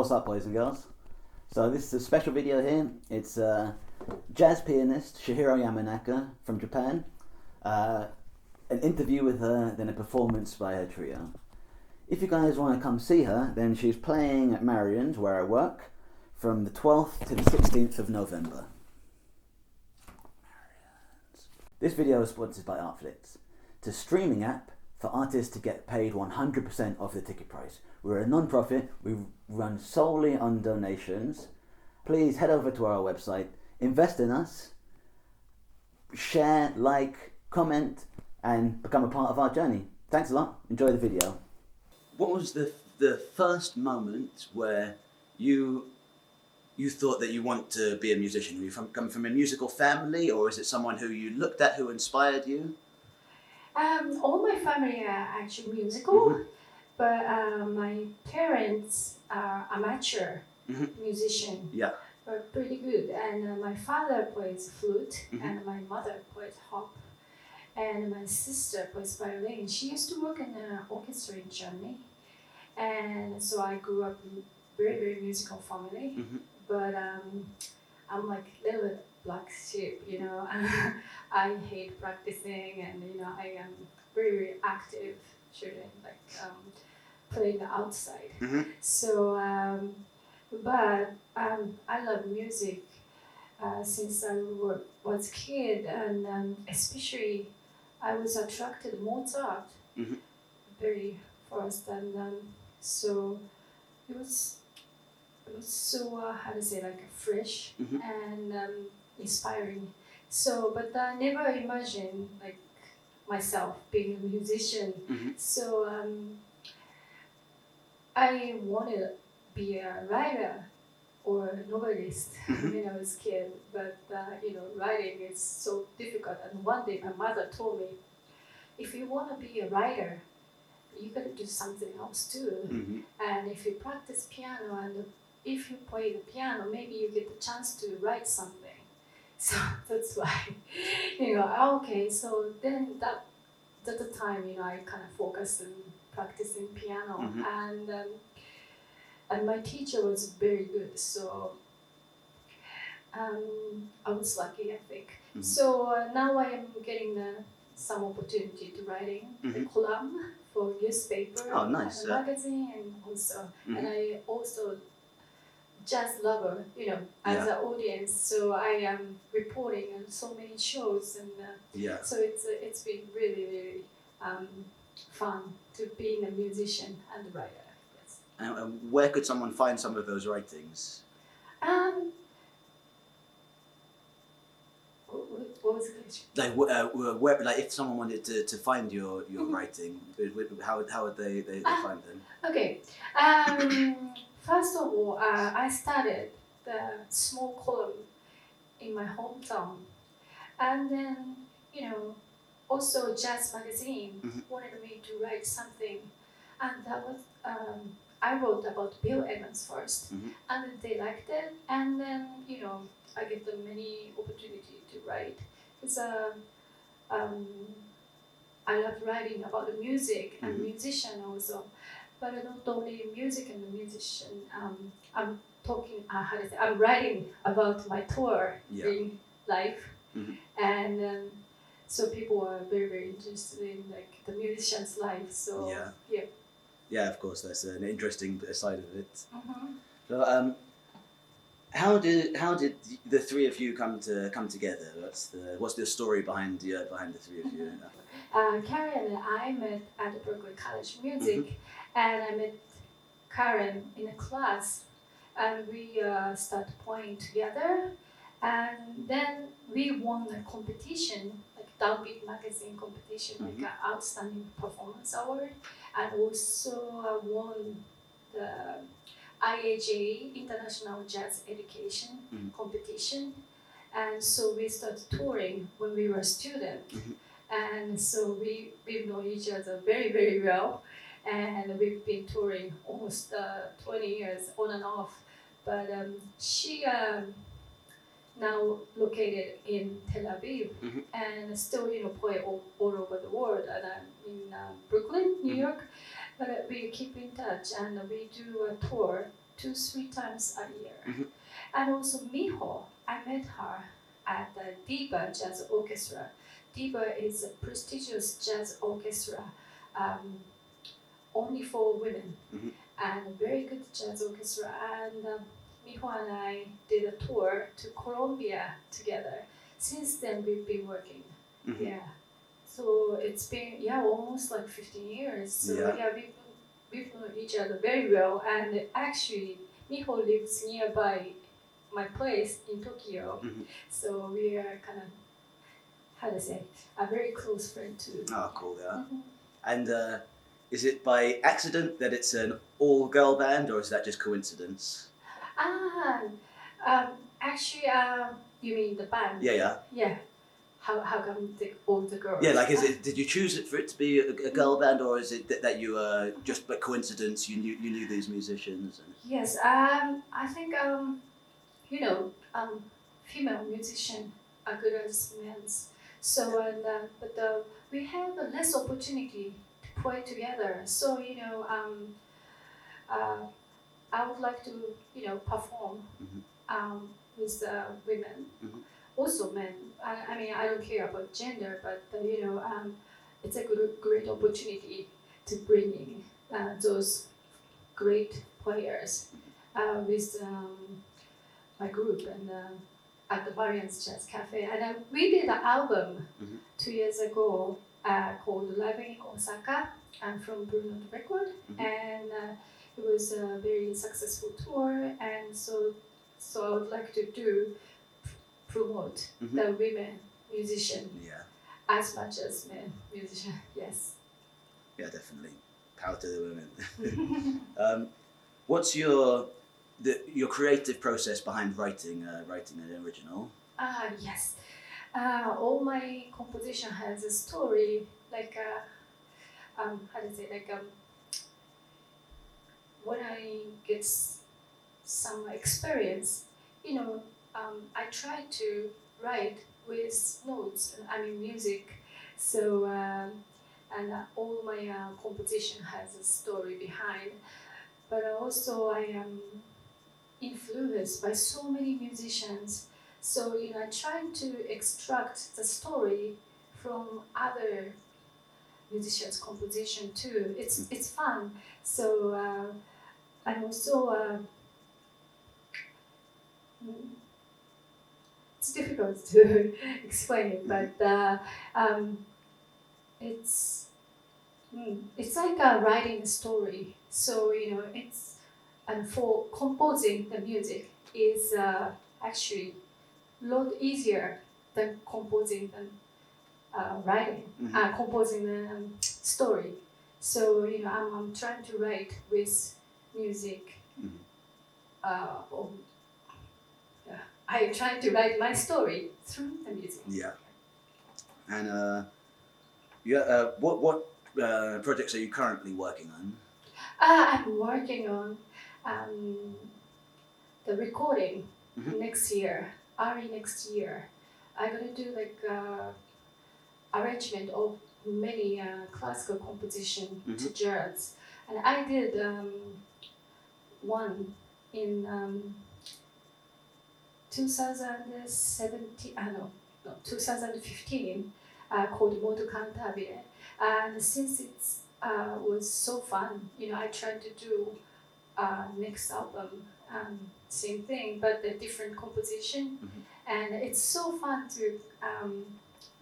What's up, boys and girls? So this is a special video here. It's jazz pianist Chihiro Yamanaka from Japan. An interview with her, then a performance by her trio. If you guys want to come see her, then she's playing at Marion's, where I work, from the 12th to the 16th of November. This video is sponsored by Artflix. It's a streaming app for artists to get paid 100% of the ticket price. We're a non-profit, we run solely on donations. Please head over to our website, invest in us, share, like, comment, and become a part of our journey. Thanks a lot, enjoy the video. What was the first moment where you thought that you want to be a musician? Were you come from a musical family, or is it someone who you looked at who inspired you? All my family are actually musical, but my parents are amateur musician. Yeah. But pretty good. And my father plays flute, and my mother plays harp, and my sister plays violin. She used to work in an orchestra in Germany, and so I grew up in a very, very musical family. But I'm like a little bit black sheep, you know. I hate practicing, and you know, I am very, very active children, like playing outside. So, but I love music since I was a kid, and especially I was attracted to Mozart very first, and so it was so how to say, like fresh and inspiring. So, but I never imagined like myself being a musician. So I wanted to be a writer or a novelist when I was a kid. But you know, writing is so difficult. And one day my mother told me, if you want to be a writer, you got to do something else too. And if you practice piano and if you play the piano, maybe you get the chance to write something. So that's why, you know, okay. So then at the time, you know, I kind of focused on practicing piano, and my teacher was very good. So I was lucky, I think. So now I am getting some opportunity to writing the column for newspaper, oh, nice, and magazine, and also, and I also jazz lover, you know, as an audience. So I am reporting on so many shows, and so it's been really, really fun to being a musician and a writer. Yes. And where could someone find some of those writings? What was the question? Like, like if someone wanted to find your writing, how would they find them? Okay. First of all, I started the small column in my hometown, and then, you know, also jazz magazine wanted me to write something, and that was I wrote about Bill Evans first, and they liked it, and then, you know, I get the many opportunity to write. Because I love writing about the music and musician also, but not only music and the musician. I'm talking, I'm writing about my tour in life, and so people are very, very interested in like the musician's life. So yeah, of course, that's an interesting side of it. So how did the three of you come together? What's the story behind the three of you? Karen and I met at Berkeley College of Music, and I met Karen in a class, and we started playing together, and then we won a competition, like Downbeat magazine competition, like an outstanding performance award, and also won the IAJ International Jazz Education competition, and so we started touring when we were students, and so we've known each other very, very well, and we've been touring almost 20 years on and off. But she now located in Tel Aviv, and still, you know, play all over the world, and I'm in Brooklyn, New York. But we keep in touch, and we do a tour 2-3 times a year. And also Miho, I met her at the Diva Jazz Orchestra. Diva is a prestigious jazz orchestra, only for women, and a very good jazz orchestra. And Miho and I did a tour to Colombia together. Since then, we've been working. Yeah. So it's been almost like 15 years. So we've known each other very well. And actually, Miho lives nearby my place in Tokyo. So we are kind of, how to say, a very close friend too. Oh, cool, yeah. And is it by accident that it's an all-girl band, or is that just coincidence? Actually, you mean the band? Yeah. How come all the girls? Yeah, like did you choose it for it to be a girl band, or is it that you just by coincidence you knew these musicians? Yes, I think female musicians are good as men's. So but we have less opportunity to play together. So I would like to perform with women, also men. I mean, I don't care about gender, but it's a great opportunity to bring in those great players with my group and at the Marian's Jazz Cafe. And we did an album 2 years ago called Live in Osaka from Bruno Record, and it was a very successful tour. And so I would like to promote the women musician as much as men musician. Yes. Yeah, definitely. Power to the women. What's your creative process behind writing an original? Yes. All my composition has a story, like how to say, like when I get some experience, I try to write with notes. I mean music. So and all my composition has a story behind. But also I am influenced by so many musicians. So I try to extract the story from other musicians' composition too. It's fun. So and also it's difficult to explain it, but it's like writing a story. So it's and for composing the music is actually a lot easier than composing than writing, composing the story. So I'm trying to write with music. I try to write my story through the music. Yeah. And what projects are you currently working on? I'm working on the recording next year, early next year. I'm gonna do like arrangement of many classical composition to jazz, and I did one in 2015 called Moto Cantabile, and since it was so fun, I tried to do next album same thing but a different composition, and it's so fun to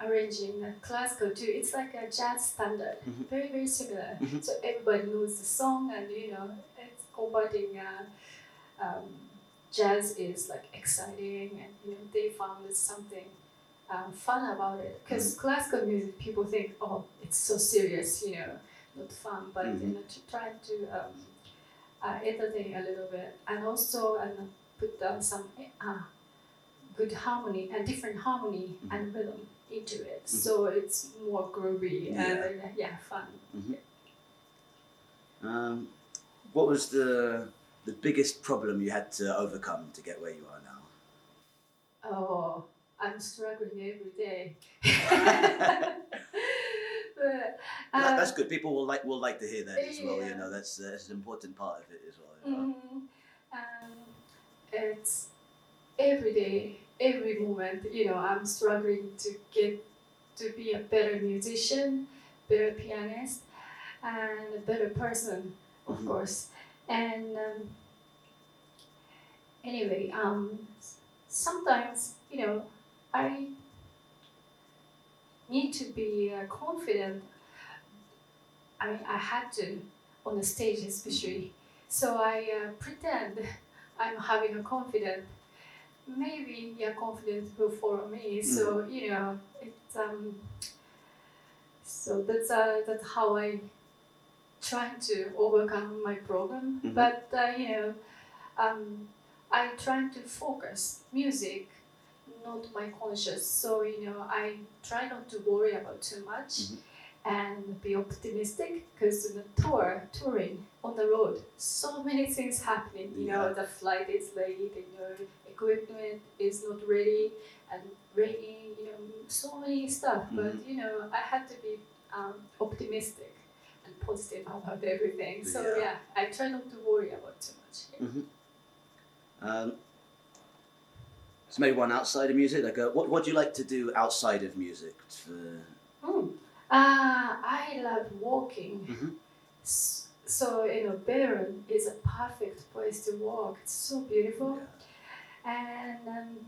arranging classical too. It's like a jazz standard, very very similar. So everybody knows the song, and it's converting. Jazz is like exciting, and they found something fun about it. Because classical music, people think, oh, it's so serious, not fun. But trying to entertain a little bit, and also put down some good harmony and different harmony and rhythm into it, so it's more groovy and fun. What was the biggest problem you had to overcome to get where you are now? Oh, I'm struggling every day. But, that's good. People will like to hear that as well. That's an important part of it as well. It's every day, every moment, I'm struggling to get to be a better musician, better pianist, and a better person, of course. And anyway, sometimes, I need to be confident. I had to on the stage, especially. So I pretend I'm having a confidence. Maybe your confidence will follow me. So it's so that's how I try to overcome my problem. But I try to focus music, not my conscious. So I try not to worry about too much. And be optimistic, because in the touring on the road, so many things happening. The flight is late, equipment is not ready, and raining. So many stuff. But I had to be optimistic and positive about everything. So I try not to worry about too much. So maybe one outside of music. Like, what do you like to do outside of music? I love walking. So Bern is a perfect place to walk. It's so beautiful, and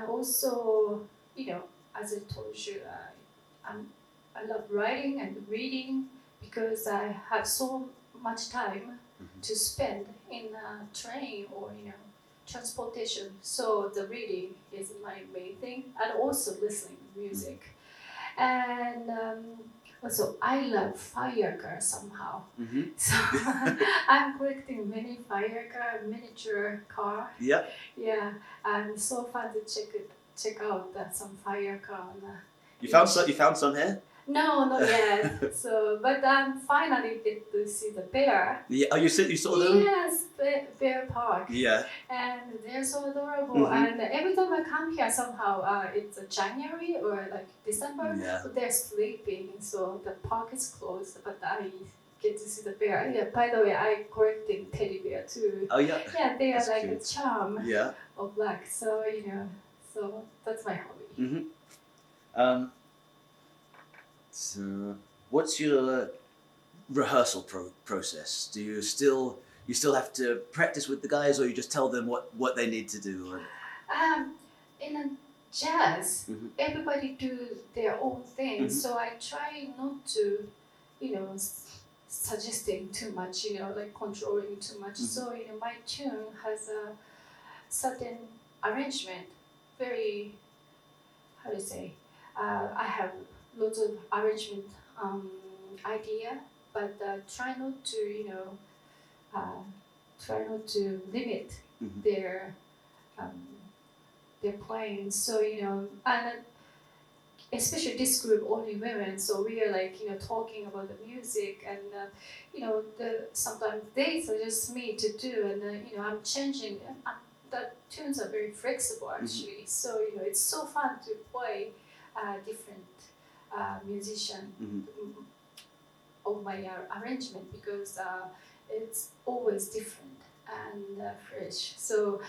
also as I told you, I love writing and reading, because I have so much time to spend in a train or transportation. So the reading is my main thing, and also listening to music. And also, I love firecrackers somehow. So I'm collecting many firecracker, miniature car. Yeah, and so fun to check out some firecracker. You found some here? No, not yet. But finally get to see the bear. Yeah. Oh, you saw them? Yes, Bear Park. Yeah. And they're so adorable. And every time I come here, somehow it's January or like December. Yeah. But they're sleeping, so the park is closed. But I get to see the bear. Yeah. By the way, I collecting teddy bear too. Oh yeah. Yeah, they are like cute. A charm. Yeah. Of black. So so that's my hobby. So, what's your rehearsal process? Do you still have to practice with the guys, or you just tell them what they need to do? Or? In a jazz, everybody do their own thing. So I try not to, suggesting too much. Like controlling too much. So my tune has a certain arrangement. Very, how do you say? I have lots of arrangement idea, but try not to limit their playing. So and especially this group only women. So we are like talking about the music, and sometimes they suggest me to do, and I'm changing. The tunes are very flexible actually. So it's so fun to play different musician of my arrangement, because it's always different and fresh. So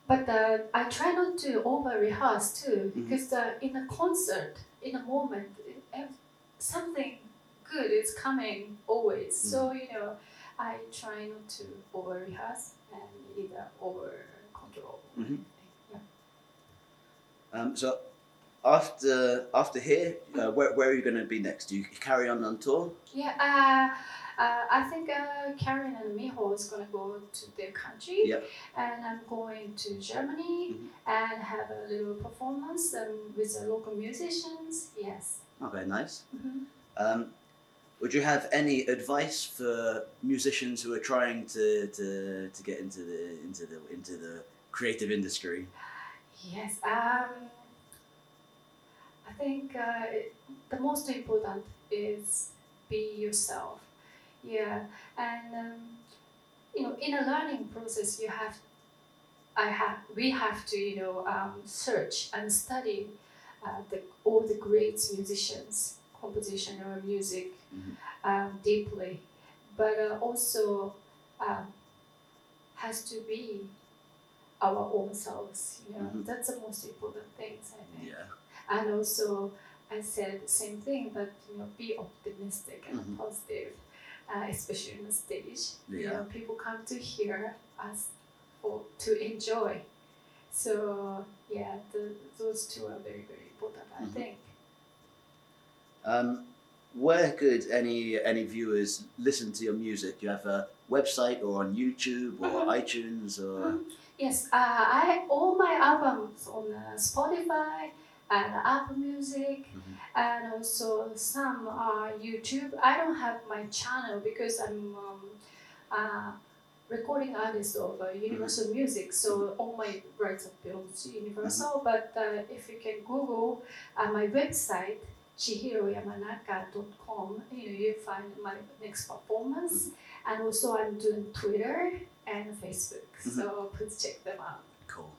but I try not to over rehearse too, because in a concert, in a moment, something good is coming always. So I try not to over rehearse and either over control. Yeah. So after here, where are you going to be next? Do you carry on tour? Yeah. I think Karen and Miho is going to go to their country. Yep. And I'm going to Germany and have a little performance with the local musicians. Yes. Okay, nice. Would you have any advice for musicians who are trying to get into the creative industry? Yes. I think the most important is be yourself. Yeah, and in a learning process, we have to search and study all the great musicians, composition or music deeply. but also has to be our own selves. That's the most important things, I think. Yeah. And also, I said the same thing, but be optimistic and positive, especially on the stage. Yeah. People come to hear us to enjoy. So yeah, those two are very, very important, I think. Where could any viewers listen to your music? Do you have a website or on YouTube or iTunes or? Yes, all my albums on Spotify and Apple Music, and also some are YouTube. I don't have my channel because I'm recording artist of Universal Music, so all my rights are belong to Universal. But if you can Google my website, chihiroyamanaka.com, you find my next performance. And also I'm doing Twitter and Facebook, so please check them out. Cool.